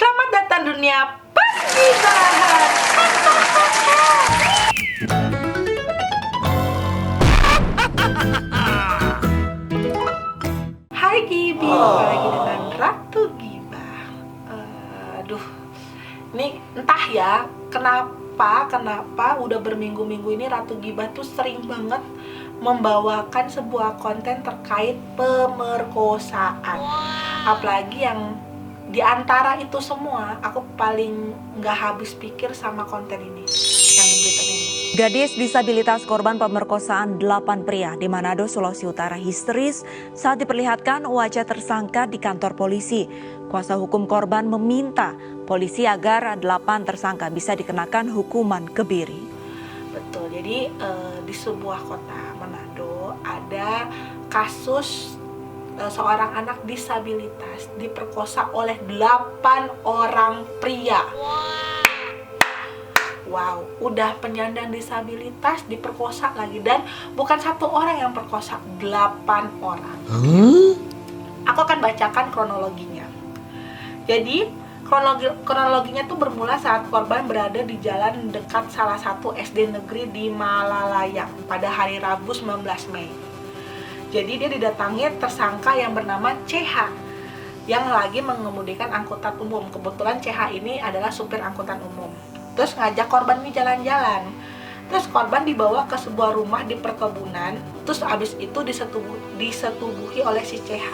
Selamat datang dunia perpisahan. Hai Gibi, balik lagi dengan Ratu Gibah. Aduh, ini entah ya kenapa udah berminggu-minggu ini Ratu Gibah tuh sering banget membawakan sebuah konten terkait pemerkosaan. Apalagi yang di antara itu semua, aku paling nggak habis pikir sama konten ini, yang berita ini. Gadis disabilitas korban pemerkosaan 8 pria di Manado, Sulawesi Utara histeris saat diperlihatkan wajah tersangka di kantor polisi. Kuasa hukum korban meminta polisi agar 8 tersangka bisa dikenakan hukuman kebiri. Betul, jadi di sebuah kota Manado ada kasus seorang anak disabilitas diperkosa oleh 8 orang pria. Wow, udah penyandang disabilitas diperkosa lagi, dan bukan 1 orang yang perkosa, 8 orang. Aku akan bacakan kronologinya. Jadi kronologinya tuh bermula saat korban berada di jalan dekat salah satu SD negeri di Malalayang pada hari Rabu 19 Mei. Jadi dia didatangi tersangka yang bernama CH yang lagi mengemudikan angkutan umum. Kebetulan CH ini adalah supir angkutan umum. Terus ngajak korban ini jalan-jalan. Terus korban dibawa ke sebuah rumah di perkebunan. Terus abis itu disetubuhi oleh si CH.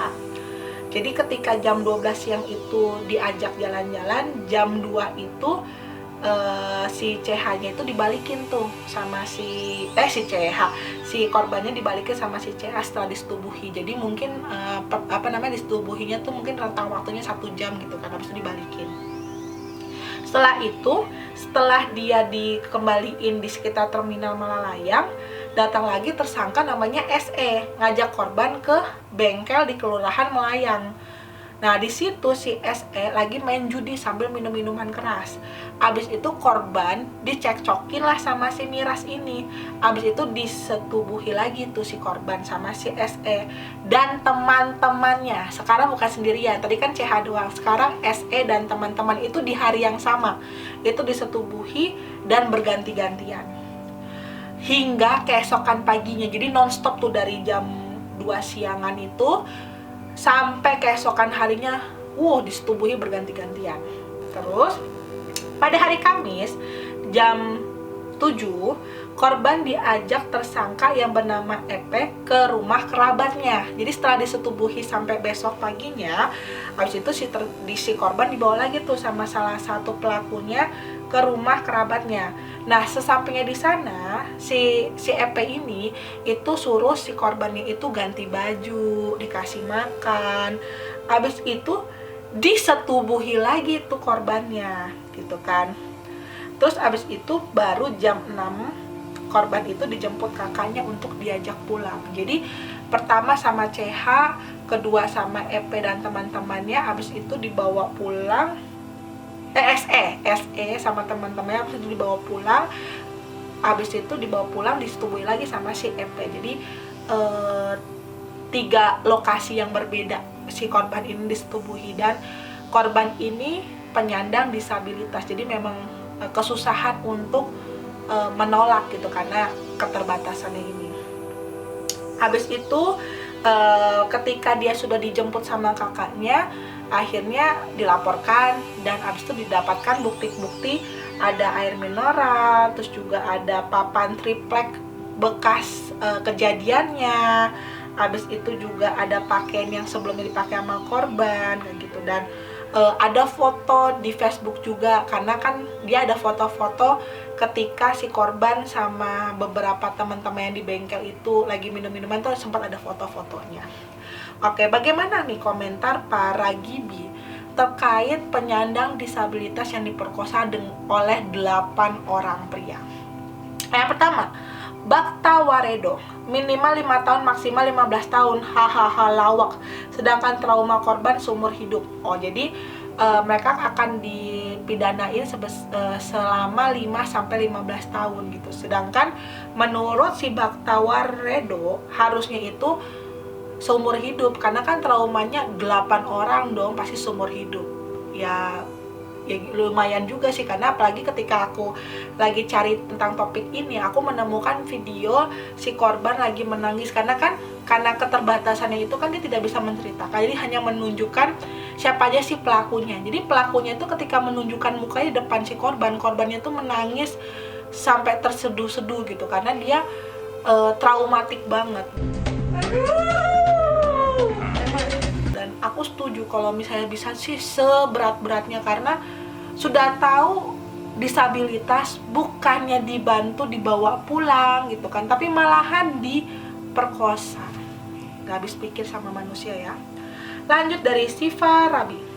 Jadi ketika jam 12 siang itu diajak jalan-jalan, jam 2 itu si CH-nya itu dibalikin tuh sama si korbannya dibalikin sama si CH setelah disetubuhi. Jadi mungkin disetubuhinya tuh mungkin rentang waktunya 1 jam gitu kan, habis itu dibalikin. Setelah dia dikembaliin di sekitar terminal Malalayang, datang lagi tersangka namanya SE ngajak korban ke bengkel di Kelurahan Melayang. Nah, di situ si SE lagi main judi sambil minum minuman keras. Abis itu korban dicekcokin lah sama si Miras ini. Abis itu disetubuhi lagi tuh si korban sama si SE dan teman-temannya. Sekarang bukan sendirian, tadi kan CH doang. Sekarang SE dan teman-teman itu di hari yang sama itu disetubuhi dan berganti-gantian hingga keesokan paginya. Jadi nonstop tuh dari jam 2 siangan itu sampai keesokan harinya, disetubuhi berganti-gantian. Terus pada hari Kamis jam 7, korban diajak tersangka yang bernama Epe ke rumah kerabatnya. Jadi setelah disetubuhi sampai besok paginya, habis itu si korban dibawa lagi tuh sama salah satu pelakunya ke rumah kerabatnya. Nah, sesampainya di sana, si Epe ini itu suruh si korbannya itu ganti baju, dikasih makan. Habis itu disetubuhi lagi tuh korbannya, gitu kan. Terus habis itu baru jam 6 korban itu dijemput kakaknya untuk diajak pulang. Jadi pertama sama CH, kedua sama Epe dan teman-temannya, habis itu dibawa pulang. SE sama teman-temannya habis itu dibawa pulang. Habis itu dibawa pulang disetubuhi lagi sama si Epe. Jadi 3 lokasi yang berbeda si korban ini disetubuhi, dan korban ini penyandang disabilitas. Jadi memang kesusahan untuk menolak gitu karena keterbatasannya ini. Habis itu ketika dia sudah dijemput sama kakaknya, akhirnya dilaporkan dan habis itu didapatkan bukti-bukti, ada air mineral, terus juga ada papan triplek bekas kejadiannya. Habis itu juga ada pakaian yang sebelumnya dipakai sama korban kayak gitu, dan ada foto di Facebook juga, karena kan dia ada foto-foto ketika si korban sama beberapa teman-teman yang di bengkel itu lagi minum-minuman tuh sempat ada foto-fotonya. Oke, bagaimana nih komentar para Gibi terkait penyandang disabilitas yang diperkosa oleh 8 orang pria? Yang pertama, Bakta Waredo, minimal 5 tahun maksimal 15 tahun, hahaha lawak, sedangkan trauma korban seumur hidup. Jadi mereka akan dipidanain selama 5-15 tahun gitu. Sedangkan menurut si Bakta Waredo harusnya itu seumur hidup, karena kan traumanya 8 orang dong, pasti seumur hidup. Ya ya lumayan juga sih, karena apalagi ketika aku lagi cari tentang topik ini, aku menemukan video si korban lagi menangis karena keterbatasannya itu kan dia tidak bisa menceritakan, jadi hanya menunjukkan siapa aja si pelakunya. Jadi pelakunya itu ketika menunjukkan mukanya di depan si korbannya tuh menangis sampai terseduh-seduh gitu, karena dia traumatik banget. Dan aku setuju kalau misalnya bisa sih seberat-beratnya, karena sudah tahu disabilitas bukannya dibantu dibawa pulang gitu kan, tapi malahan diperkosa. Gak habis pikir sama manusia ya. Lanjut dari Siva Rabi.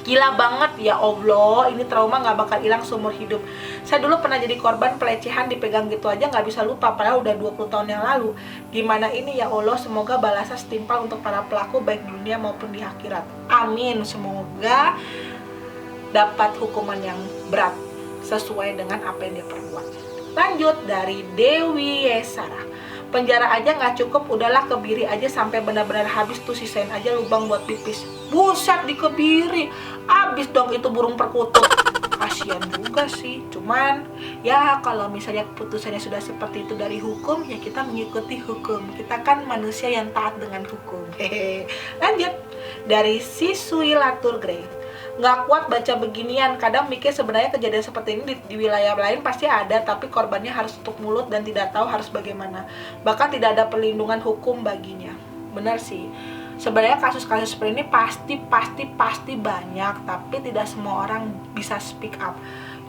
Gila banget ya Allah, ini trauma gak bakal hilang seumur hidup. Saya dulu pernah jadi korban pelecehan, dipegang gitu aja gak bisa lupa, padahal udah 20 tahun yang lalu. Gimana ini ya Allah, semoga balasan setimpal untuk para pelaku baik di dunia maupun di akhirat. Amin, semoga dapat hukuman yang berat sesuai dengan apa yang dia perbuat. Lanjut dari Dewi Yesara. Penjara aja nggak cukup, udahlah kebiri aja sampai benar-benar habis tuh, sisain aja lubang buat pipis. Buset, dikebiri, habis dong itu burung perkutut. Kasian juga sih, cuman ya kalau misalnya keputusannya sudah seperti itu dari hukum, ya kita mengikuti hukum. Kita kan manusia yang taat dengan hukum. Hehehe. Lanjut dari Siswi Latur Grey. Nggak kuat baca beginian, kadang mikir sebenarnya kejadian seperti ini di wilayah lain pasti ada, tapi korbannya harus tutup mulut dan tidak tahu harus bagaimana, bahkan tidak ada perlindungan hukum baginya. Benar sih, sebenarnya kasus-kasus seperti ini pasti banyak, tapi tidak semua orang bisa speak up.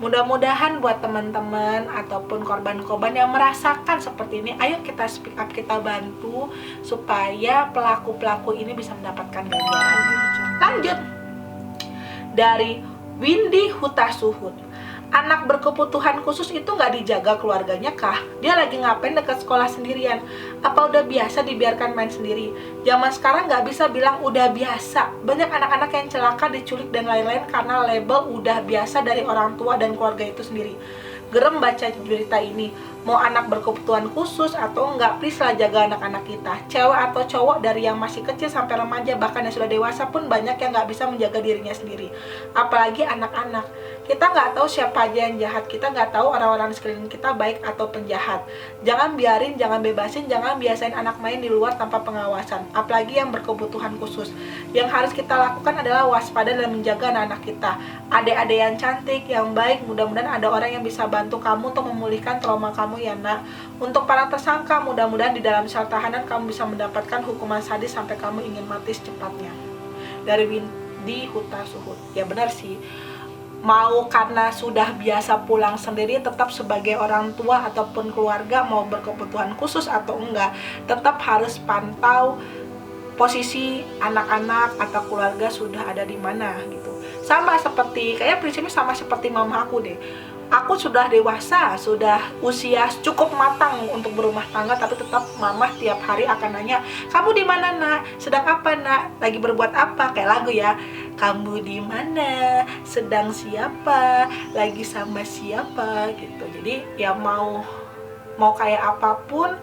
Mudah-mudahan buat teman-teman ataupun korban-korban yang merasakan seperti ini, ayo kita speak up, kita bantu supaya pelaku-pelaku ini bisa mendapatkan ganjaran. Lanjut dari Windy Hutasuhud. Anak berkebutuhan khusus itu nggak dijaga keluarganya kah? Dia lagi ngapain dekat sekolah sendirian? Apa udah biasa dibiarkan main sendiri? Zaman sekarang nggak bisa bilang udah biasa. Banyak anak-anak yang celaka, diculik dan lain-lain karena label udah biasa dari orang tua dan keluarga itu sendiri. Gerem baca berita ini. Mau anak berkebutuhan khusus atau enggak, please lah jaga anak-anak kita. Cewek atau cowok, dari yang masih kecil sampai remaja, bahkan yang sudah dewasa pun banyak yang nggak bisa menjaga dirinya sendiri. Apalagi anak-anak. Kita nggak tahu siapa aja yang jahat, kita nggak tahu orang-orang di sekeliling kita baik atau penjahat. Jangan biarin, jangan bebasin, jangan biasain anak main di luar tanpa pengawasan. Apalagi yang berkebutuhan khusus. Yang harus kita lakukan adalah waspada dan menjaga anak-anak kita. Adik-adik yang cantik, yang baik, mudah-mudahan ada orang yang bisa bantu kamu untuk memulihkan trauma kamu ya nak. Untuk para tersangka, mudah-mudahan di dalam sel tahanan kamu bisa mendapatkan hukuman sadis sampai kamu ingin mati secepatnya. Dari Windy Hutasuhud. Ya benar sih, mau karena sudah biasa pulang sendiri, tetap sebagai orang tua ataupun keluarga, mau berkebutuhan khusus atau enggak, tetap harus pantau posisi anak-anak atau keluarga sudah ada di mana gitu. Sama seperti, kayak prinsipnya sama seperti mama aku deh. Aku sudah dewasa, sudah usia cukup matang untuk berumah tangga, tapi tetap mama tiap hari akan nanya, kamu di mana nak? Sedang apa nak? Lagi berbuat apa? Kayak lagu ya. Kamu di mana? Sedang siapa? Lagi sama siapa? Gitu. Jadi ya mau kayak apapun,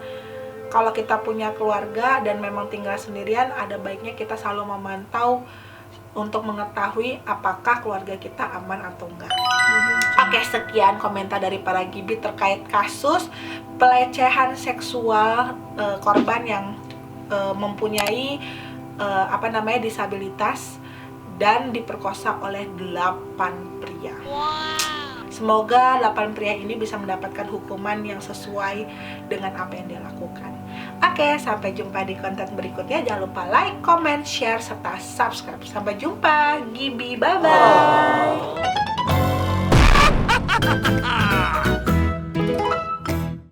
kalau kita punya keluarga dan memang tinggal sendirian, ada baiknya kita selalu memantau untuk mengetahui apakah keluarga kita aman atau enggak. Oke, sekian komentar dari para Gibi terkait kasus pelecehan seksual korban yang mempunyai disabilitas dan diperkosa oleh 8 pria. Semoga 8 pria ini bisa mendapatkan hukuman yang sesuai dengan apa yang dia lakukan. Oke, sampai jumpa di konten berikutnya. Jangan lupa like, comment, share, serta subscribe. Sampai jumpa, Gibi, bye-bye.